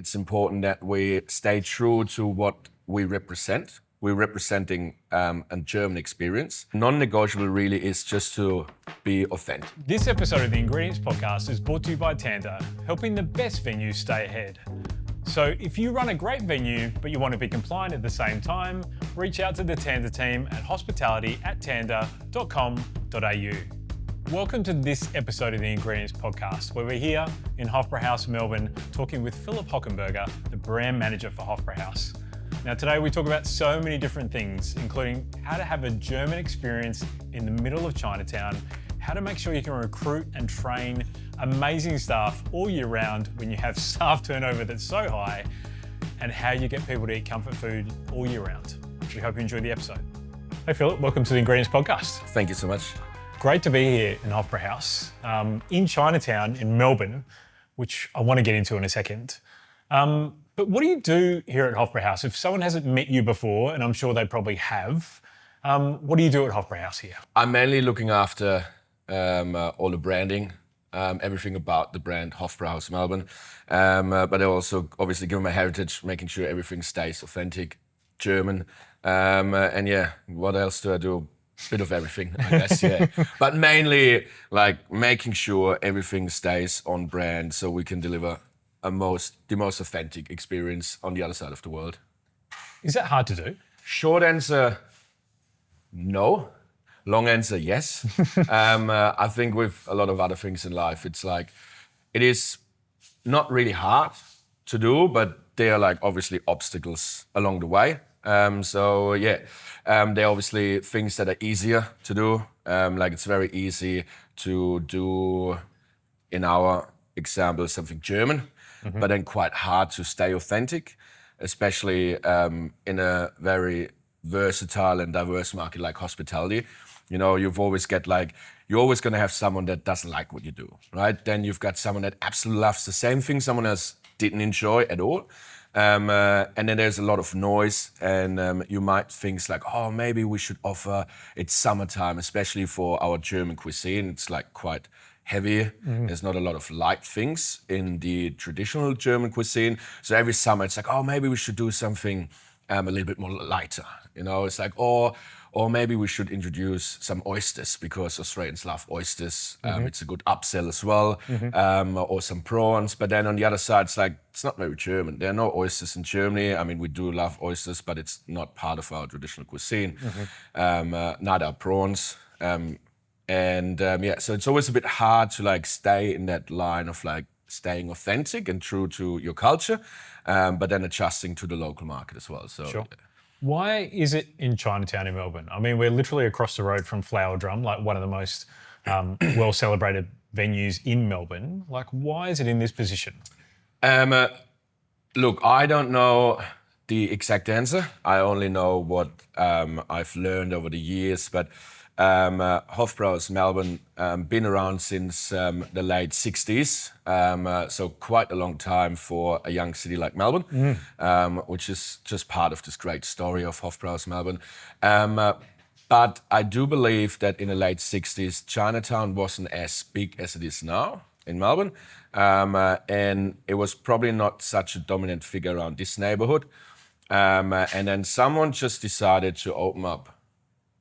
it's important that we stay true to what we represent. We're representing a German experience. Non-negotiable really is just to be authentic. This episode of the Ingredients Podcast is brought to you by Tanda, helping the best venues stay ahead. So if you run a great venue, but you want to be compliant at the same time, reach out to the Tanda team at hospitality@tanda.com.au. Welcome to this episode of the Ingredients Podcast, where we're here in Hofbräuhaus Melbourne talking with Philipp Hockenberger, the brand manager for Hofbräuhaus. Now today we talk about so many different things, including how to have a German experience in the middle of Chinatown, how to make sure you can recruit and train amazing staff all year round when you have staff turnover that's so high, and how you get people to eat comfort food all year round. We hope you enjoy the episode. Hey Philip, welcome to the Ingredients Podcast. Thank you so much. Great to be here in Hofbräuhaus, in Chinatown in Melbourne, which I want to get into in a second. But what do you do here at Hofbräuhaus? If someone hasn't met you before, and I'm sure they probably have, what do you do at Hofbräuhaus here? I'm mainly looking after all the branding, everything about the brand Hofbräuhaus Melbourne. But I also, obviously, given my heritage, making sure everything stays authentic, German. And yeah, what else do I do? Bit of everything, I guess, yeah. But mainly, like, making sure everything stays on brand so we can deliver the most authentic experience on the other side of the world. Is that hard to do? Short answer, no. Long answer, yes. I think with a lot of other things in life, it's like, it is not really hard to do, but there are like obviously obstacles along the way. So yeah, there are obviously things that are easier to do. Like it's very easy to do, in our example, something German, but then quite hard to stay authentic, especially in a very versatile and diverse market like hospitality. You know, you're always going to have someone that doesn't like what you do, right? Then you've got someone that absolutely loves the same thing someone else didn't enjoy at all. And then there's a lot of noise, and you might think like, oh, maybe we should offer, it's summertime, especially for our German cuisine. It's like quite heavy. There's not a lot of light things in the traditional German cuisine. So every summer it's like, oh, maybe we should do something a little bit more lighter. You know, it's like, or maybe we should introduce some oysters because Australians love oysters. It's a good upsell as well, or some prawns. But then on the other side, it's like, it's not very German. There are no oysters in Germany. I mean, we do love oysters, but it's not part of our traditional cuisine. Neither are prawns. So it's always a bit hard to like stay in that line of like staying authentic and true to your culture, but then adjusting to the local market as well. So. Sure. Why is it in Chinatown in Melbourne? I mean, we're literally across the road from Flower Drum, like one of the most well-celebrated venues in Melbourne. Like, why is it in this position? Look, I don't know the exact answer. I only know what I've learned over the years, but Hofbräuhaus Melbourne been around since the late 60s, so quite a long time for a young city like Melbourne, which is just part of this great story of Hofbräuhaus Melbourne. But I do believe that in the late 60s, Chinatown wasn't as big as it is now in Melbourne, and it was probably not such a dominant figure around this neighborhood. And then someone just decided to open up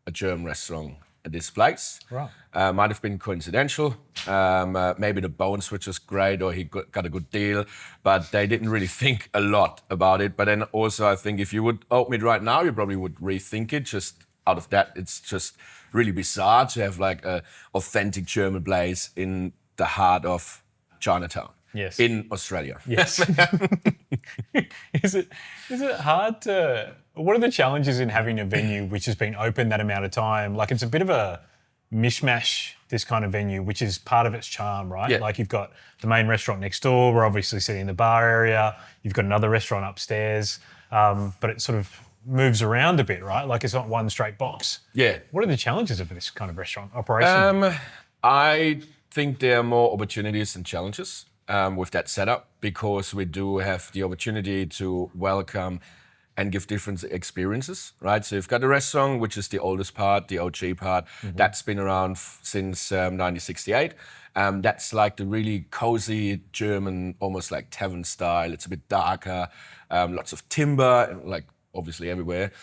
a German restaurant at this place. Right. Might have been coincidental. Maybe the bones were just great, or he got a good deal, but they didn't really think a lot about it. But then also, I think if you would open it right now, you probably would rethink it. Just out of that, it's just really bizarre to have like a authentic German place in the heart of Chinatown. Yes. In Australia. Yes. Is it hard to... What are the challenges in having a venue which has been open that amount of time? Like, it's a bit of a mishmash, this kind of venue, which is part of its charm, right? Yeah. Like, you've got the main restaurant next door. We're obviously sitting in the bar area. You've got another restaurant upstairs. But it sort of moves around a bit, right? Like, it's not one straight box. Yeah. What are the challenges of this kind of restaurant operation? I think there are more opportunities than challenges with that setup, because we do have the opportunity to welcome and give different experiences, right? So you've got the restaurant, which is the oldest part, the OG part. That's been around since 1968. That's like the really cozy German, almost like tavern style. It's a bit darker, lots of timber, like obviously everywhere.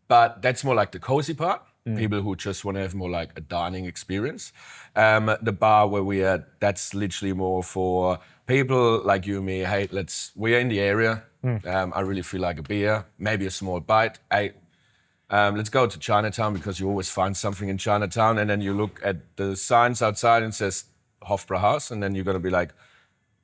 But that's more like the cozy part. People who just want to have more like a dining experience. The bar where we're at, that's literally more for people like you and me. Hey, we're in the area. I really feel like a beer, maybe a small bite. Hey, let's go to Chinatown, because you always find something in Chinatown, and then you look at the signs outside and it says Hofbräuhaus, and then you're gonna be like,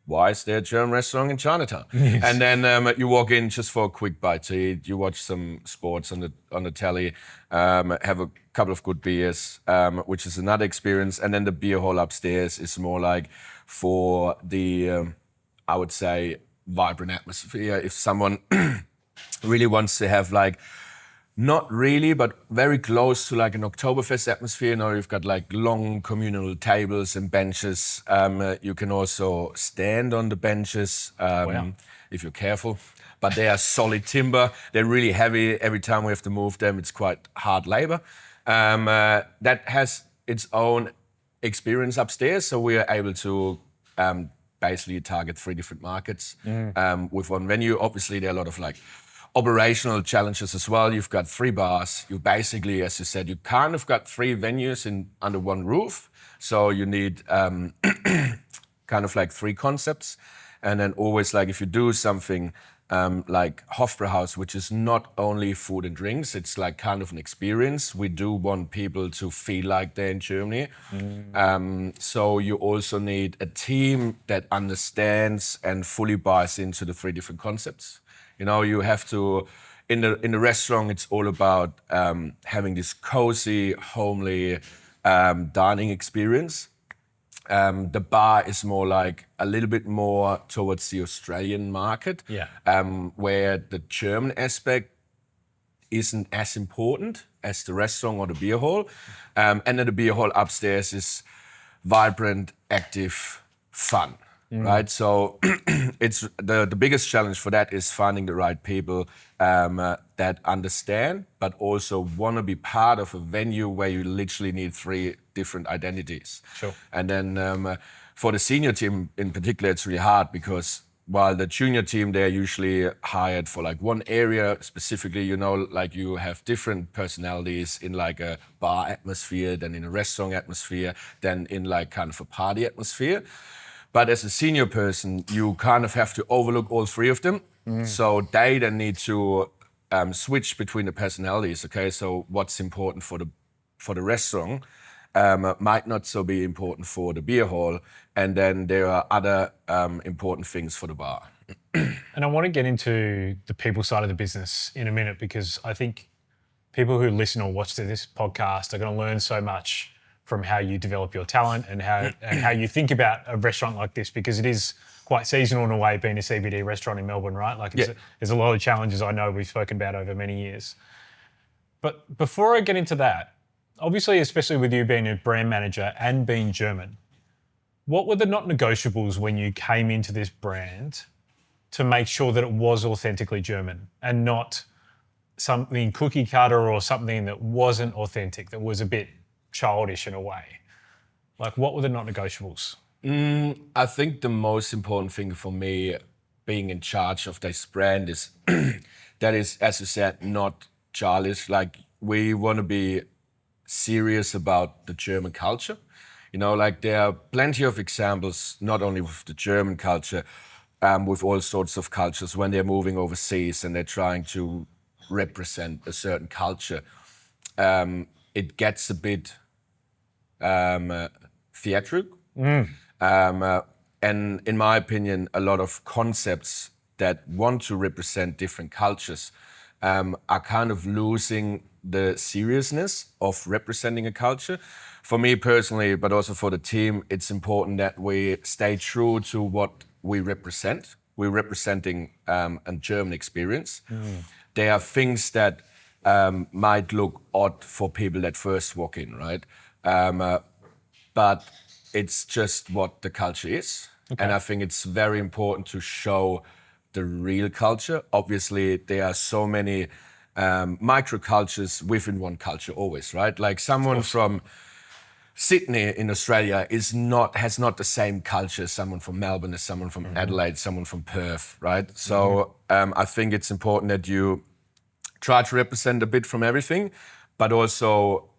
why is there a German restaurant in Chinatown? Yes. And then you walk in just for a quick bite to eat. You watch some sports on the telly, have a couple of good beers, which is another experience. And then the beer hall upstairs is more like for the, I would say, vibrant atmosphere. If someone really wants to have like, not really, but very close to like an Oktoberfest atmosphere. You know, you've got like long communal tables and benches. You can also stand on the benches if you're careful. But they are solid timber. They're really heavy. Every time we have to move them, it's quite hard labor. That has its own experience upstairs. So we are able to basically target 3 different markets with one venue. Obviously, there are a lot of like operational challenges as well. You've got 3 bars. You basically, as you said, you kind of got 3 venues under one roof. So you need kind of like 3 concepts. And then always like if you do something like Hofbräuhaus, which is not only food and drinks, it's like kind of an experience. We do want people to feel like they're in Germany. So you also need a team that understands and fully buys into the 3 different concepts. You know, you have to, in the restaurant, it's all about having this cozy, homely dining experience. The bar is more like a little bit more towards the Australian market, where the German aspect isn't as important as the restaurant or the beer hall. And then the beer hall upstairs is vibrant, active, fun. Right, so it's the biggest challenge for that is finding the right people that understand, but also want to be part of a venue where you literally need 3 different identities. Sure. And then for the senior team in particular, it's really hard because while the junior team, they're usually hired for like one area specifically, you know, like you have different personalities in like a bar atmosphere, than in a restaurant atmosphere, than in like kind of a party atmosphere. But as a senior person, you kind of have to overlook all 3 of them. So they then need to switch between the personalities. Okay, so what's important for the restaurant might not so be important for the beer hall, and then there are other important things for the bar. And I want to get into the people side of the business in a minute, because I think people who listen or watch to this podcast are going to learn so much from how you develop your talent and how you think about a restaurant like this, because it is quite seasonal in a way, being a CBD restaurant in Melbourne, right? Like there's a lot of challenges I know we've spoken about over many years. But before I get into that, obviously, especially with you being a brand manager and being German, what were the not negotiables when you came into this brand to make sure that it was authentically German and not something cookie cutter or something that wasn't authentic, that was a bit childish in a way? Like, what were the not negotiables? I think the most important thing for me being in charge of this brand is that is, as you said, not childish. Like, we want to be serious about the German culture. You know, like there are plenty of examples, not only with the German culture, with all sorts of cultures when they're moving overseas and they're trying to represent a certain culture. It gets a bit theatrical. And in my opinion, a lot of concepts that want to represent different cultures are kind of losing the seriousness of representing a culture. For me personally, but also for the team, it's important that we stay true to what we represent. We're representing a German experience. There are things that might look odd for people that first walk in, right? But it's just what the culture is. Okay. And I think it's very important to show the real culture. Obviously, there are so many microcultures within one culture always, right? Like someone from Sydney in Australia has not the same culture as someone from Melbourne, as someone from Adelaide, someone from Perth, right? So I think it's important that you try to represent a bit from everything, but also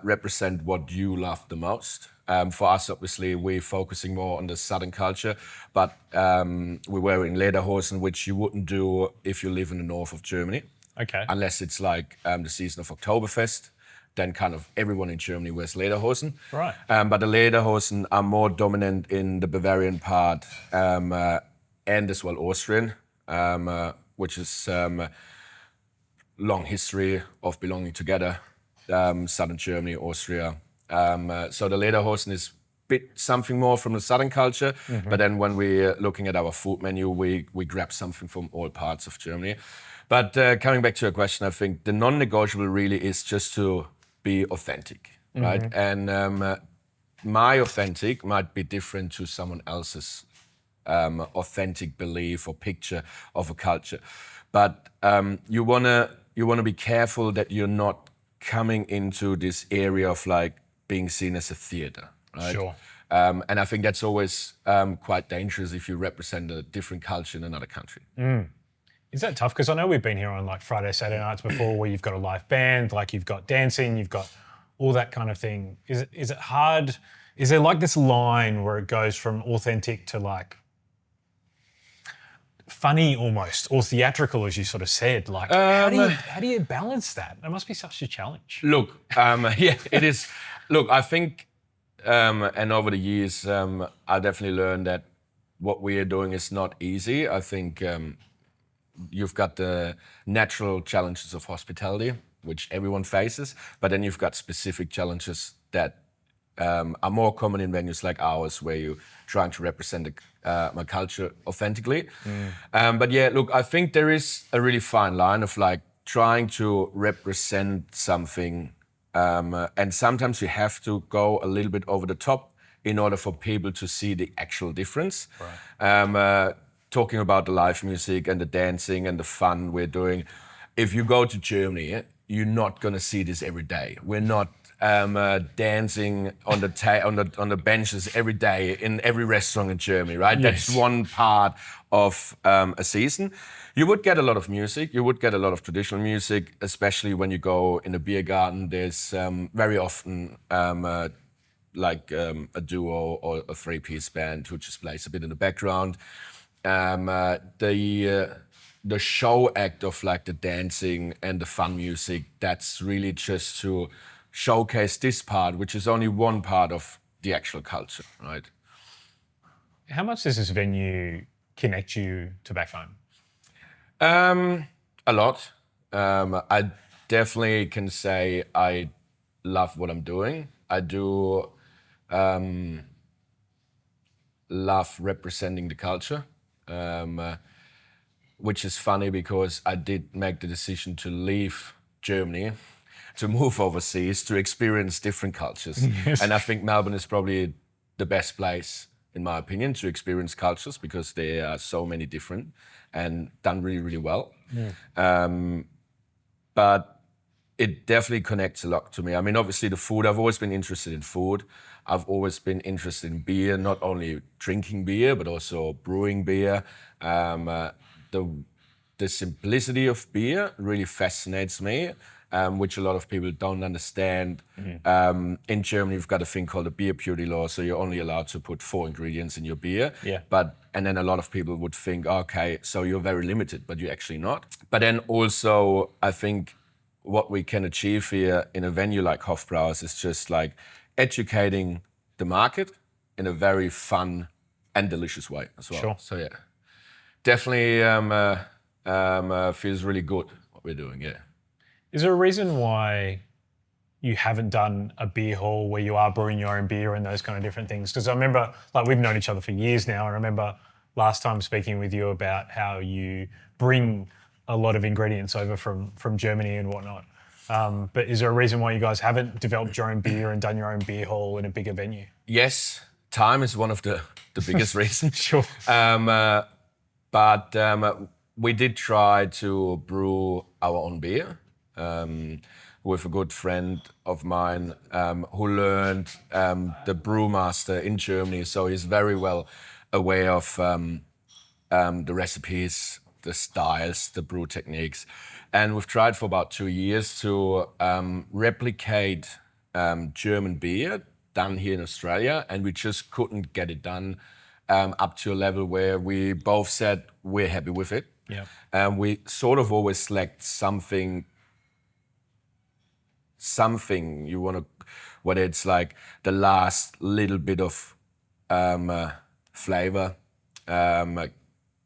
represent what you love the most. For us, obviously, we're focusing more on the southern culture, but we're wearing lederhosen, which you wouldn't do if you live in the north of Germany. Okay. Unless it's like the season of Oktoberfest, then kind of everyone in Germany wears lederhosen. Right. But the lederhosen are more dominant in the Bavarian part and as well Austrian, which is long history of belonging together, southern Germany, Austria. So the lederhosen is bit something more from the southern culture, but then when we're looking at our food menu, we grab something from all parts of Germany. But coming back to your question, I think the non-negotiable really is just to be authentic, right? And my authentic might be different to someone else's authentic belief or picture of a culture. But you wanna be careful that you're not coming into this area of like being seen as a theater, right? Sure. And I think that's always quite dangerous if you represent a different culture in another country. Is that tough? Because I know we've been here on like Friday, Saturday nights before where you've got a live band, like you've got dancing, you've got all that kind of thing. Is it hard? Is there like this line where it goes from authentic to like funny almost, or theatrical, as you sort of said? Like, how do you balance that? It must be such a challenge. Look, yeah, it is. Look, I think, and over the years, I definitely learned that what we are doing is not easy. I think you've got the natural challenges of hospitality, which everyone faces, but then you've got specific challenges that are more common in venues like ours, where you're trying to represent my culture authentically. But yeah, look, I think there is a really fine line of like trying to represent something, and sometimes you have to go a little bit over the top in order for people to see the actual difference. Right. Talking about the live music and the dancing and the fun we're doing, if you go to Germany, you're not gonna see this every day. We're not dancing on the benches every day in every restaurant in Germany, right? Yes. That's one part of a season. You would get a lot of music. You would get a lot of traditional music, especially when you go in a beer garden. There's very often like a duo or a three-piece band who just plays a bit in the background. The show act of like the dancing and the fun music, that's really just to showcase this part, which is only one part of the actual culture, right? How much does this venue connect you to back home? A lot. I definitely can say I love what I'm doing. I do love representing the culture, which is funny because I did make the decision to leave Germany to move overseas to experience different cultures. Yes. And I think Melbourne is probably the best place, in my opinion, to experience cultures because there are so many different and done really, really well. But it definitely connects a lot to me. I mean, obviously the food, I've always been interested in food. I've always been interested in beer, not only drinking beer, but also brewing beer. The simplicity of beer really fascinates me, which a lot of people don't understand. In Germany, you've got a thing called a beer purity law, so you're only allowed to put 4 ingredients in your beer. Yeah. And then a lot of people would think, okay, so you're very limited, but you're actually not. But then also, I think what we can achieve here in a venue like Hofbräuhaus is just like educating the market in a very fun and delicious way as well. Sure. So yeah, definitely feels really good what we're doing, yeah. Is there a reason why you haven't done a beer hall where you are brewing your own beer and those kind of different things? Because I remember, like, we've known each other for years now. I remember last time speaking with you about how you bring a lot of ingredients over from Germany and whatnot. But is there a reason why you guys haven't developed your own beer and done your own beer hall in a bigger venue? Yes, time is one of the biggest reasons. Sure. But we did try to brew our own beer with a good friend of mine who learned the brewmaster in Germany. So he's very well aware of the recipes, the styles, the brew techniques. And we've tried for about 2 years to replicate German beer done here in Australia, and we just couldn't get it done up to a level where we both said we're happy with it. Yeah. And we sort of always select something you want to, whether it's like the last little bit of flavor,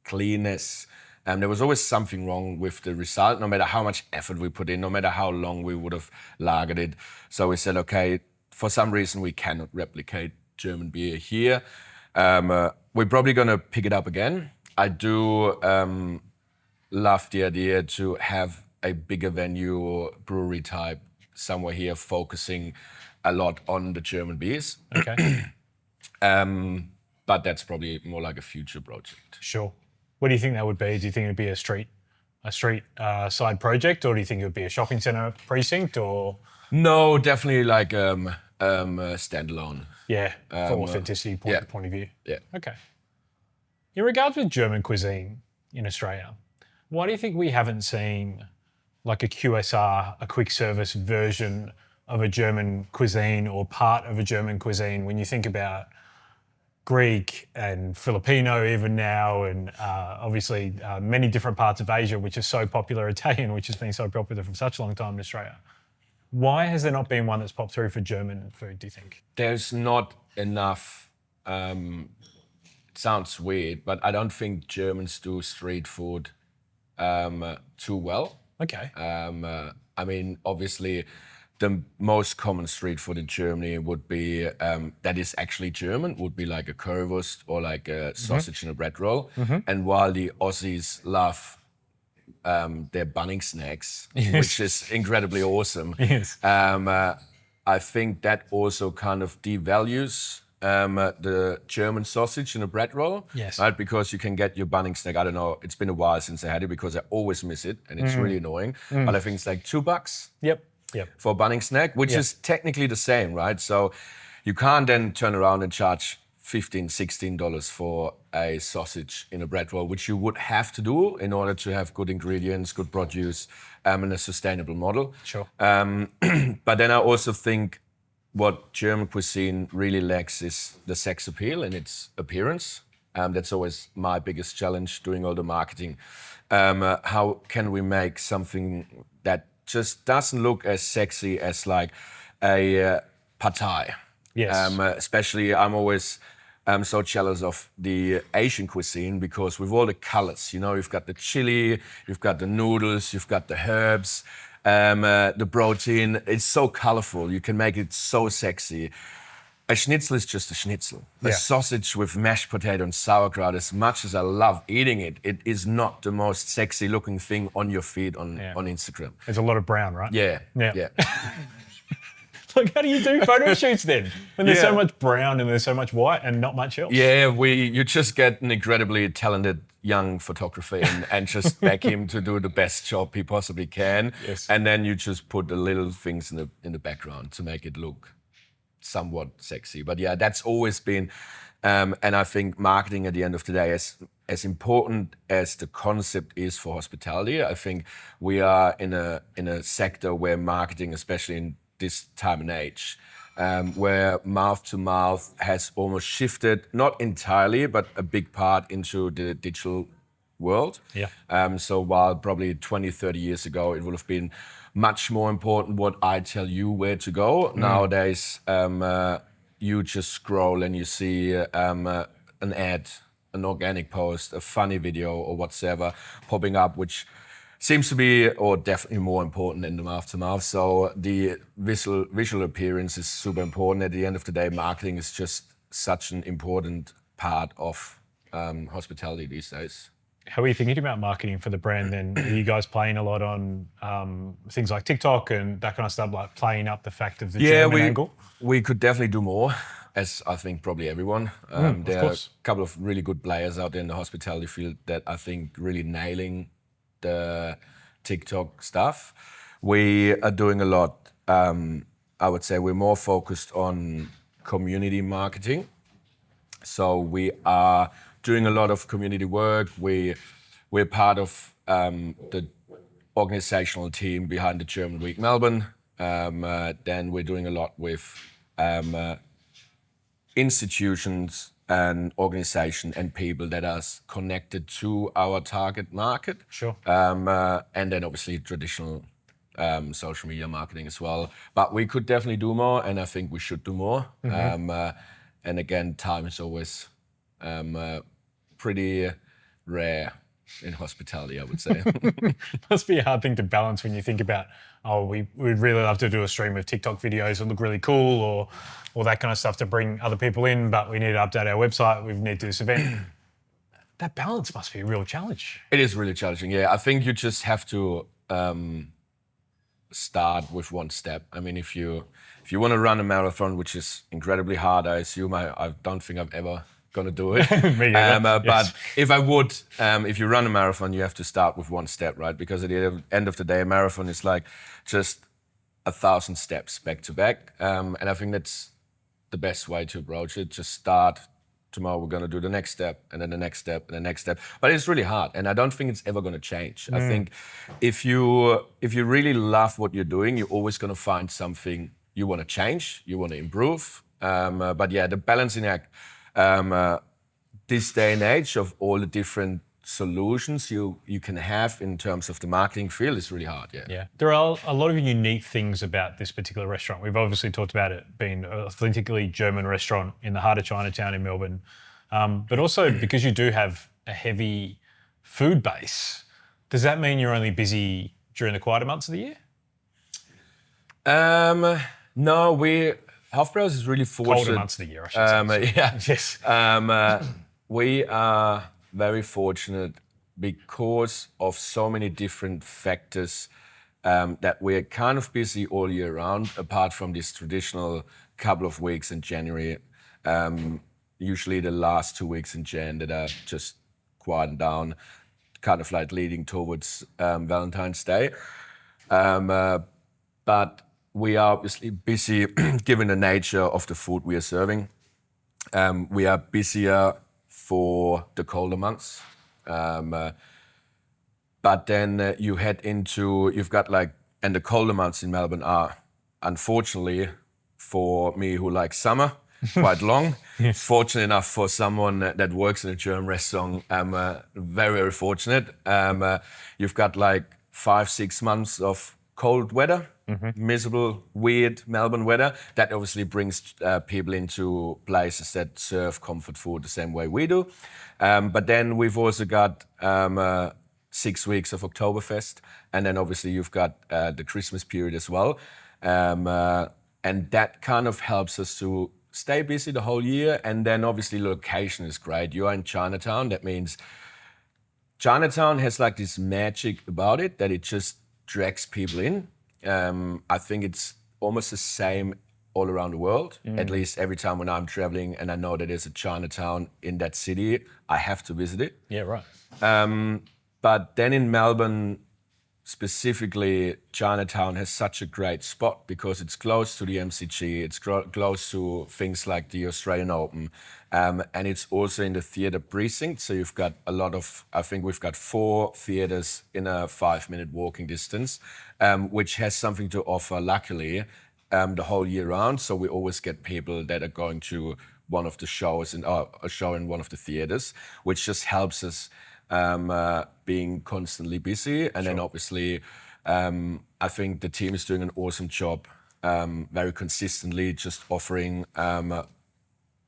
cleanness. There was always something wrong with the result, no matter how much effort we put in, no matter how long we would have lagered it. So we said, okay, for some reason we cannot replicate German beer here. We're probably going to pick it up again. I do love the idea to have a bigger venue brewery type somewhere here focusing a lot on the German beers. Okay. But that's probably more like a future project. Sure. What do you think that would be? Do you think it'd be a street side project, or do you think it would be a shopping centre precinct, or? No, definitely like standalone. Yeah, for authenticity point of view. Yeah. Okay. In regards with German cuisine in Australia, why do you think we haven't seen like a QSR, a quick service version of a German cuisine or part of a German cuisine when you think about Greek and Filipino even now, and obviously many different parts of Asia, which is so popular, Italian, which has been so popular for such a long time in Australia. Why has there not been one that's popped through for German food, do you think? There's not enough, it sounds weird, but I don't think Germans do street food too well. Okay. I mean, obviously, the most common street food in Germany would be, that is actually German, would be like a currywurst or like a sausage in a bread roll. And while the Aussies love their bunning snacks, which is incredibly awesome, Yes. I think that also kind of devalues the German sausage in a bread roll. Yes. Right? Because you can get your bunning snack, I don't know, it's been a while since I had it because I always miss it and it's really annoying. But I think it's like $2. Yep. For a bunning snack, which is technically the same, right? So you can't then turn around and charge $15, $16 for a sausage in a bread roll, which you would have to do in order to have good ingredients, good produce, and a sustainable model. Sure. But then I also think what German cuisine really lacks is the sex appeal and its appearance. That's always my biggest challenge doing all the marketing. How can we make something that just doesn't look as sexy as like a pad thai? Yes. Especially, I'm always so jealous of the Asian cuisine because with all the colors, you know, you've got the chili, you've got the noodles, you've got the herbs, the protein. It's so colorful. You can make it so sexy. A schnitzel is just a schnitzel. A sausage with mashed potato and sauerkraut, as much as I love eating it, it is not the most sexy looking thing on your feed on Instagram. There's a lot of brown, right? Yeah. Like, how do you do photo shoots then? When there's so much brown and there's so much white and not much else? Yeah, you just get an incredibly talented young photographer and just back him to do the best job he possibly can. Yes. And then you just put the little things in the background to make it look somewhat sexy. But yeah, that's always been, and I think marketing at the end of the day, as important as the concept is for hospitality, I think we are in a sector where marketing, especially in this time and age, where mouth to mouth has almost shifted, not entirely, but a big part into the digital world. Yeah. So while probably 20, 30 years ago, it would have been much more important what I tell you where to go. Nowadays, you just scroll and you see an ad, an organic post, a funny video or whatsoever popping up, which seems to be, or definitely more important in the mouth to mouth. So the visual appearance is super important. At the end of the day, marketing is just such an important part of hospitality these days. How are you thinking about marketing for the brand then? Are you guys playing a lot on things like TikTok and that kind of stuff, like playing up the fact of the German angle? We could definitely do more, as I think probably everyone. Of There are a course. couple of really good players out there in the hospitality field that I think really nailing the TikTok stuff. We are doing a lot. I would say we're more focused on community marketing. So we are doing a lot of community work. We're part of the organizational team behind the German Week Melbourne. Then we're doing a lot with institutions and organization and people that are connected to our target market. Sure. And then obviously traditional social media marketing as well. But we could definitely do more, and I think we should do more. And again, time is always pretty rare in hospitality, I would say. Must be a hard thing to balance when you think about, we'd really love to do a stream of TikTok videos that look really cool or all that kind of stuff to bring other people in, but we need to update our website, we need to do this event. That balance must be a real challenge. It is really challenging, yeah. I think you just have to start with one step. I mean, if you want to run a marathon, which is incredibly hard, I assume I don't think I'm ever gonna do it. Me either. But if I would, if you run a marathon, you have to start with one step, right? Because at the end of the day, a marathon is like just 1,000 steps back to back. And I think that's the best way to approach it. Just start. Tomorrow we're going to do the next step, and then the next step, and the next step. But it's really hard, and I don't think it's ever going to change. I think if you really love what you're doing, you're always going to find something you want to change, you want to improve. But yeah, the balancing act, this day and age of all the different solutions you can have in terms of the marketing field is really hard. Yeah, there are a lot of unique things about this particular restaurant. We've obviously talked about it being an authentically German restaurant in the heart of Chinatown in Melbourne, but also because you do have a heavy food base. Does that mean you're only busy during the quieter months of the year? No, Hofbräuhaus is really fortunate. Colder months of the year, I should say. Yes. We are very fortunate because of so many different factors that we're kind of busy all year round, apart from this traditional couple of weeks in January. Usually the last 2 weeks in Jan that are just quieting down, kind of like leading towards Valentine's Day. But we are obviously busy given the nature of the food we are serving. We are busier for the colder months. But then you've got like, and the colder months in Melbourne are, unfortunately, for me who likes summer, quite long. Yes. Fortunate enough for someone that works in a German restaurant, I'm very, very fortunate. You've got like 5-6 months of cold weather, miserable, weird Melbourne weather. That obviously brings people into places that serve comfort food the same way we do. But then we've also got 6 weeks of Oktoberfest, and then obviously you've got the Christmas period as well. And that kind of helps us to stay busy the whole year. And then obviously location is great. You are in Chinatown. That means Chinatown has like this magic about it that it just drags people in. I think it's almost the same all around the world. At least every time when I'm traveling and I know that there's a Chinatown in that city, I have to visit it. Yeah, right. But then in Melbourne, specifically, Chinatown has such a great spot because it's close to the MCG, it's close to things like the Australian Open, and it's also in the theatre precinct. So you've got I think we've got 4 theatres in a 5-minute walking distance, which has something to offer, luckily, the whole year round. So we always get people that are going to one of the shows, a show in one of the theatres, which just helps us being constantly busy. And then obviously, I think the team is doing an awesome job, very consistently, just offering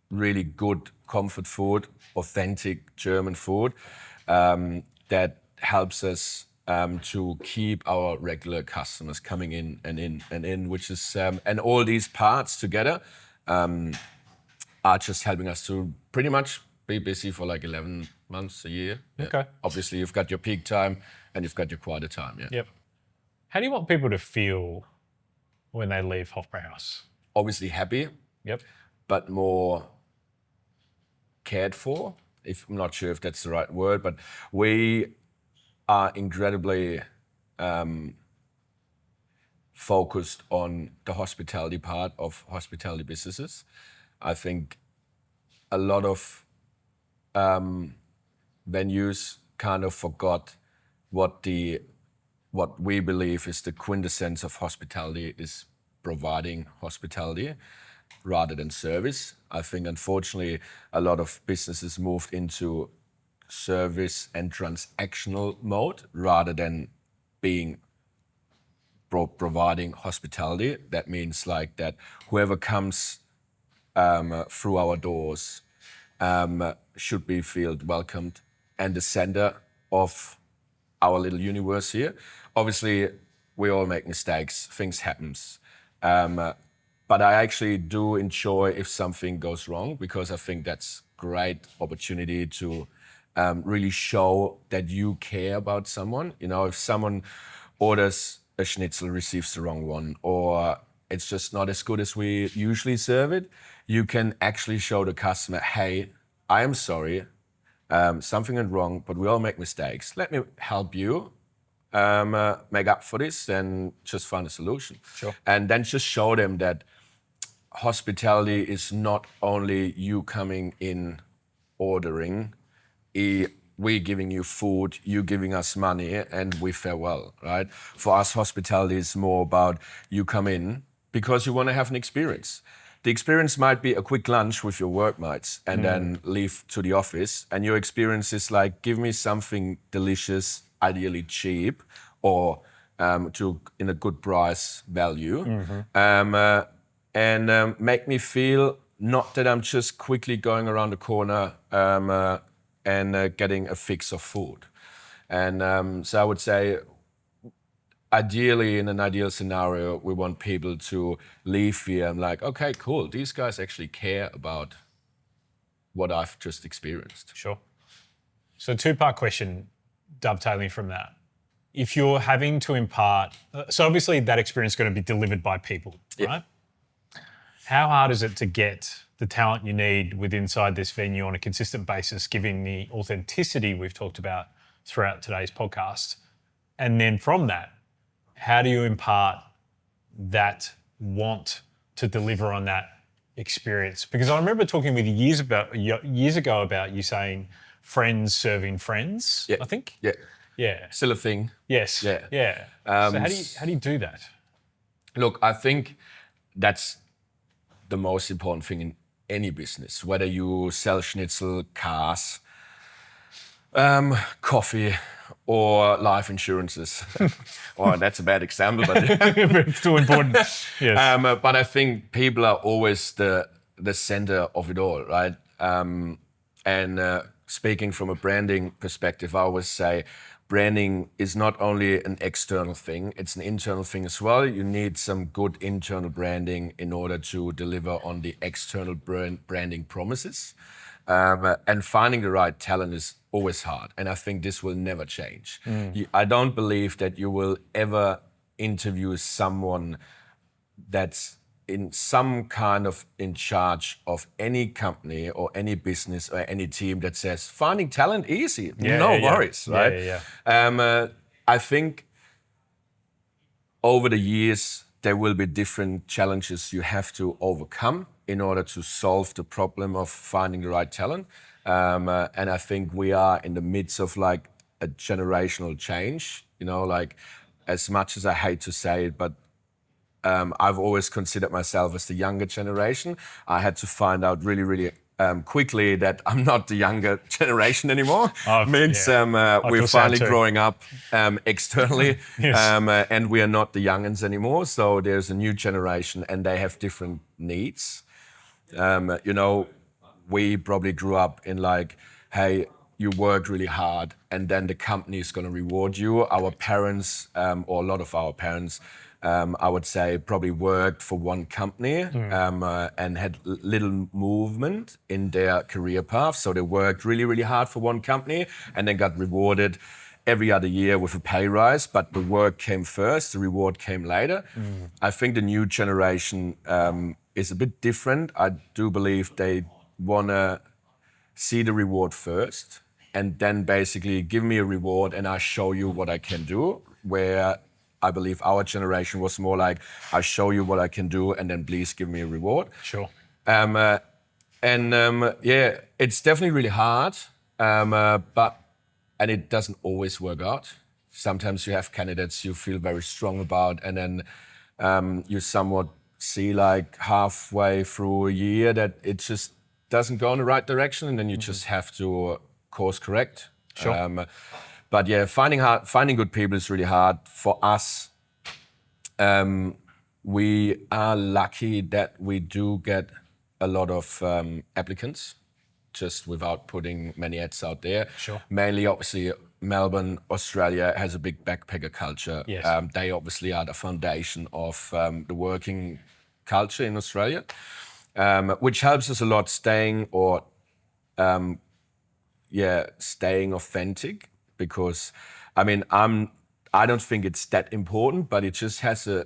really good comfort food, authentic German food, that helps us to keep our regular customers coming in and in and in, which is, and all these parts together are just helping us to pretty much be busy for like 11 months, a year. Yeah. Okay. Obviously, you've got your peak time and you've got your quieter time. Yeah. Yep. How do you want people to feel when they leave Hofbräuhaus? Obviously happy, Yep. but more cared for. If I'm not sure if that's the right word, but we are incredibly focused on the hospitality part of hospitality businesses. I think a lot of venues kind of forgot what we believe is the quintessence of hospitality is providing hospitality rather than service. I think unfortunately a lot of businesses moved into service and transactional mode rather than being providing hospitality. That means like that whoever comes through our doors should be feel welcomed and the center of our little universe here. Obviously, we all make mistakes, things happens. But I actually do enjoy if something goes wrong because I think that's great opportunity to really show that you care about someone. You know, if someone orders a schnitzel, receives the wrong one, or it's just not as good as we usually serve it, you can actually show the customer, hey, I am sorry, something went wrong, but we all make mistakes. Let me help you make up for this and just find a solution. Sure. And then just show them that hospitality is not only you coming in, ordering, we giving you food, you giving us money, and we farewell, right? For us, hospitality is more about you come in because you want to have an experience. The experience might be a quick lunch with your workmates and then leave to the office. And your experience is like, give me something delicious, ideally cheap, or in a good price value. And make me feel not that I'm just quickly going around the corner and getting a fix of food. And so I would say, ideally, in an ideal scenario, we want people to leave here and like, okay, cool, these guys actually care about what I've just experienced. Sure. So two-part question dovetailing from that. If you're having to impart, so obviously that experience is going to be delivered by people, right? How hard is it to get the talent you need inside this venue on a consistent basis, given the authenticity we've talked about throughout today's podcast? And then from that, how do you impart that want to deliver on that experience? Because I remember talking with you years ago about you saying friends serving friends, I think? Yeah. Still a thing. Yes. Yeah. So how do you do that? Look, I think that's the most important thing in any business, whether you sell schnitzel, cars, coffee, or life insurances. Well, that's a bad example, but it's still important. Yes. But I think people are always the center of it all, right? And speaking from a branding perspective, I always say branding is not only an external thing, it's an internal thing as well. You need some good internal branding in order to deliver on the external branding promises. And finding the right talent is always hard. And I think this will never change. I don't believe that you will ever interview someone that's in some kind of in charge of any company or any business or any team that says finding talent easy, no worries, right? I think over the years there will be different challenges you have to overcome in order to solve the problem of finding the right talent. And I think we are in the midst of like a generational change, you know, like as much as I hate to say it, but I've always considered myself as the younger generation. I had to find out really quickly that I'm not the younger generation anymore. We're finally growing up externally, and we are not the youngins anymore. So there's a new generation, and they have different needs. You know, we probably grew up in like, hey, you worked really hard and then the company is going to reward you. Our parents, or a lot of our parents, I would say probably worked for one company and had little movement in their career path. So they worked really, really hard for one company and then got rewarded every other year with a pay rise, but the work came first, the reward came later. I think the new generation is a bit different. I do believe they want to see the reward first and then basically give me a reward and I show you what I can do, where I believe our generation was more like, I show you what I can do and then please give me a reward. Sure. Yeah, it's definitely really hard, and it doesn't always work out. Sometimes you have candidates you feel very strong about and then you somewhat see like halfway through a year that it just doesn't go in the right direction and then you just have to course correct. Sure. But yeah, finding good people is really hard. For us, we are lucky that we do get a lot of applicants, just without putting many ads out there. Sure. Mainly, obviously, Melbourne, Australia has a big backpacker culture. Yes. They obviously are the foundation of the working culture in Australia, which helps us a lot staying authentic. Because, I mean, I don't think it's that important, but it just has a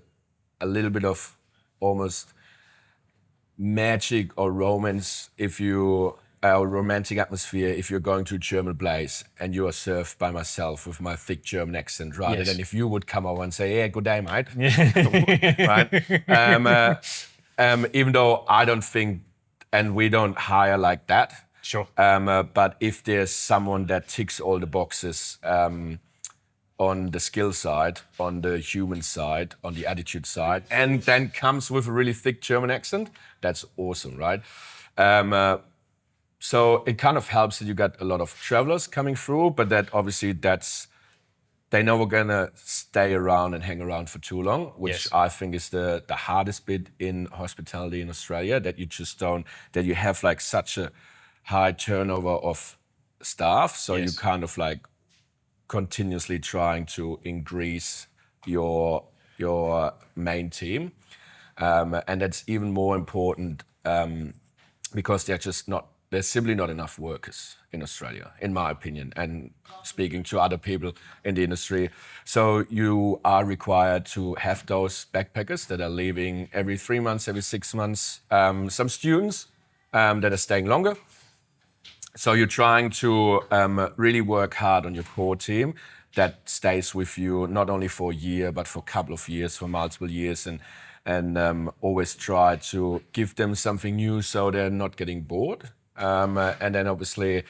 little bit of almost magic or romance romantic atmosphere if you're going to a German place and you are served by myself with my thick German accent, rather than if you would come over and say, "Yeah, good day, mate." Right? Even though I don't think, and we don't hire like that. Sure. But if there's someone that ticks all the boxes on the skill side, on the human side, on the attitude side, and then comes with a really thick German accent, that's awesome, right? So it kind of helps that you got a lot of travelers coming through, but that obviously they're never gonna stay around and hang around for too long, which I think is the hardest bit in hospitality in Australia, that you have like such a high turnover of staff, so you kind of like continuously trying to increase your main team, and that's even more important because there's simply not enough workers in Australia, in my opinion, and speaking to other people in the industry. So you are required to have those backpackers that are leaving every 3 months, every 6 months, some students that are staying longer. So you're trying to really work hard on your core team that stays with you not only for a year, but for a couple of years, for multiple years, and always try to give them something new so they're not getting bored. And then obviously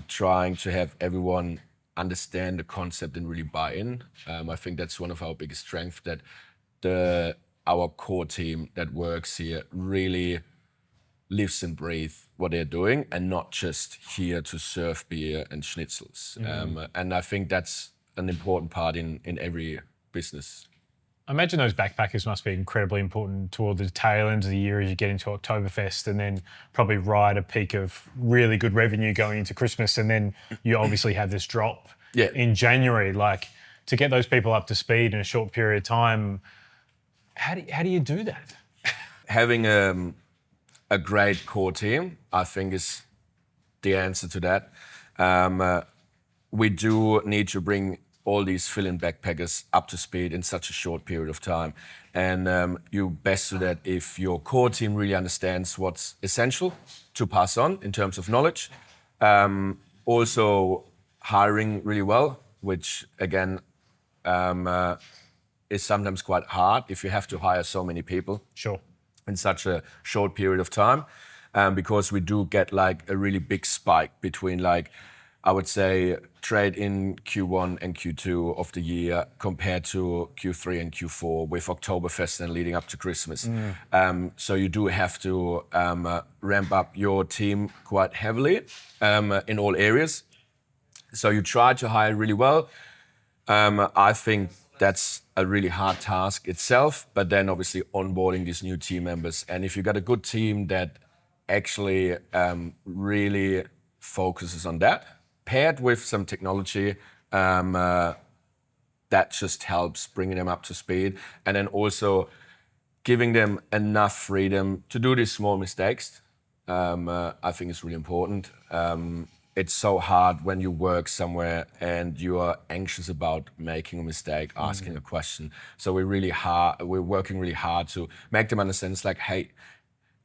trying to have everyone understand the concept and really buy in. I think that's one of our biggest strengths, that our core team that works here really lives and breathes what they're doing and not just here to serve beer and schnitzels. And I think that's an important part in every business. I imagine those backpackers must be incredibly important toward the tail end of the year as you get into Oktoberfest, and then probably ride a peak of really good revenue going into Christmas, and then you obviously have this drop in January. Like, to get those people up to speed in a short period of time, how do you do that? Having a great core team, I think, is the answer to that. We do need to bring all these fill-in backpackers up to speed in such a short period of time. And you best do that if your core team really understands what's essential to pass on in terms of knowledge. Also hiring really well, which again is sometimes quite hard if you have to hire so many people. Sure. In such a short period of time, because we do get like a really big spike between, like, I would say, trade in Q1 and Q2 of the year compared to Q3 and Q4 with Oktoberfest and leading up to Christmas. So you do have to ramp up your team quite heavily in all areas. So you try to hire really well. I think that's a really hard task itself, but then obviously onboarding these new team members. And if you got a good team that actually really focuses on that, paired with some technology, that just helps bringing them up to speed, and then also giving them enough freedom to do these small mistakes. I think is really important. It's so hard when you work somewhere and you are anxious about making a mistake, asking a question. So we're working really hard to make them understand. It's like, hey,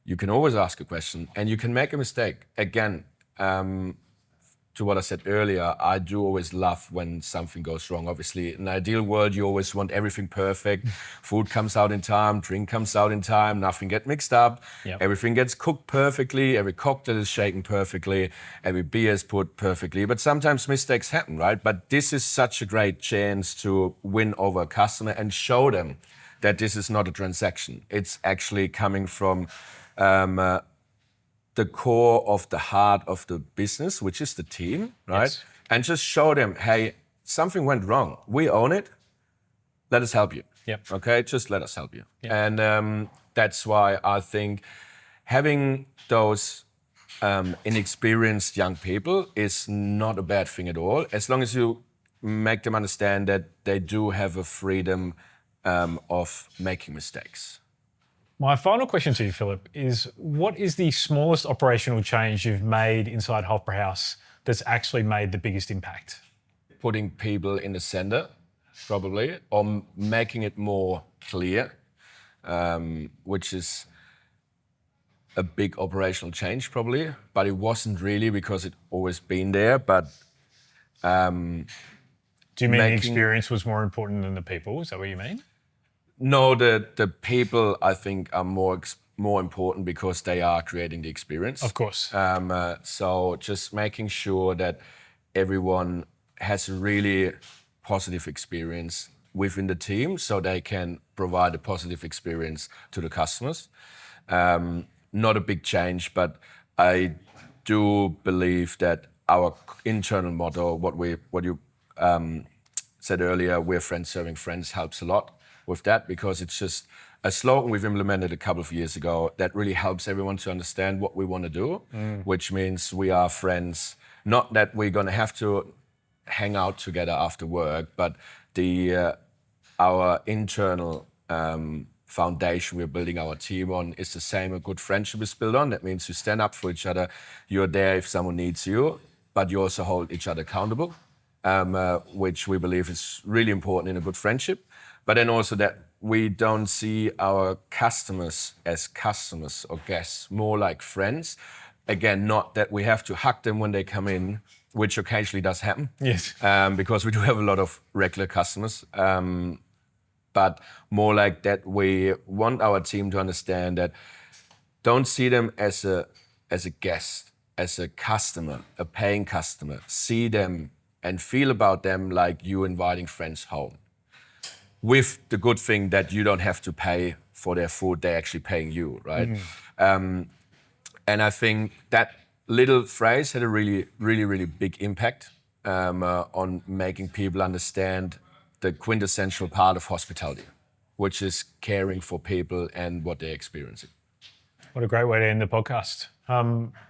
you can always ask a question and you can make a mistake. Again, to what I said earlier, I do always love when something goes wrong. Obviously, in an ideal world, you always want everything perfect. Food comes out in time, drink comes out in time, nothing gets mixed up. Yep. Everything gets cooked perfectly, every cocktail is shaken perfectly, every beer is put perfectly. But sometimes mistakes happen, right? But this is such a great chance to win over a customer and show them that this is not a transaction. It's actually coming from the core of the heart of the business, which is the team, right? Yes. And just show them, hey, something went wrong. We own it. Let us help you. Yep. Okay, just let us help you. Yep. And that's why I think having those inexperienced young people is not a bad thing at all, as long as you make them understand that they do have a freedom of making mistakes. My final question to you, Philipp, is what is the smallest operational change you've made inside Hofbräuhaus that's actually made the biggest impact? Putting people in the center, probably, or making it more clear, which is a big operational change, probably. But it wasn't really because it always been there. But do you mean the experience was more important than the people? Is that what you mean? No, the people I think are more important because they are creating the experience. Of course. So just making sure that everyone has a really positive experience within the team, so they can provide a positive experience to the customers. Not a big change, but I do believe that our internal motto, what you said earlier, we're friends serving friends, helps a lot with that, because it's just a slogan we've implemented a couple of years ago that really helps everyone to understand what we want to do, which means we are friends. Not that we're going to have to hang out together after work, but our internal foundation we're building our team on is the same a good friendship is built on. That means you stand up for each other, you're there if someone needs you, but you also hold each other accountable, which we believe is really important in a good friendship. But then also that we don't see our customers as customers or guests, more like friends. Again, not that we have to hug them when they come in, which occasionally does happen. Yes. Because we do have a lot of regular customers. But more like that we want our team to understand that don't see them as a guest, as a customer, a paying customer. See them and feel about them like you inviting friends home. With the good thing that you don't have to pay for their food, they're actually paying you, right? And I think that little phrase had a really, really, really big impact on making people understand the quintessential part of hospitality, which is caring for people and what they're experiencing. What a great way to end the podcast.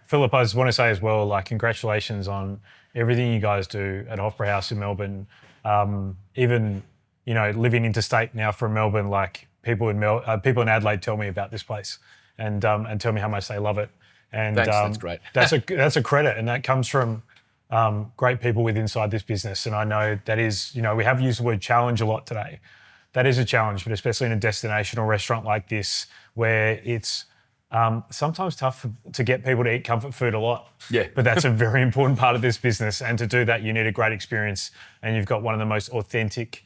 Philipp, I just want to say as well, like, congratulations on everything you guys do at Hofbräuhaus in Melbourne. Even, you know, living interstate now from Melbourne, like people in Adelaide tell me about this place and tell me how much they love it. And thanks, that's great. that's a credit, and that comes from great people inside this business. And I know that is, you know, we have used the word challenge a lot today. That is a challenge, but especially in a destination or restaurant like this, where it's sometimes tough to get people to eat comfort food a lot. Yeah. But that's a very important part of this business. And to do that, you need a great experience. And you've got one of the most authentic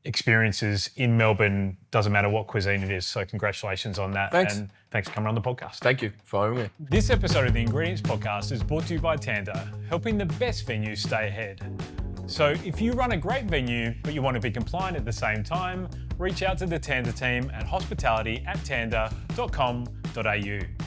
experiences in Melbourne, doesn't matter what cuisine it is. So congratulations on that. Thanks. And thanks for coming on the podcast. Thank you for having me. This episode of the Ingredients Podcast is brought to you by Tanda, helping the best venues stay ahead. So if you run a great venue, but you want to be compliant at the same time, reach out to the Tanda team at hospitality@tanda.com.au.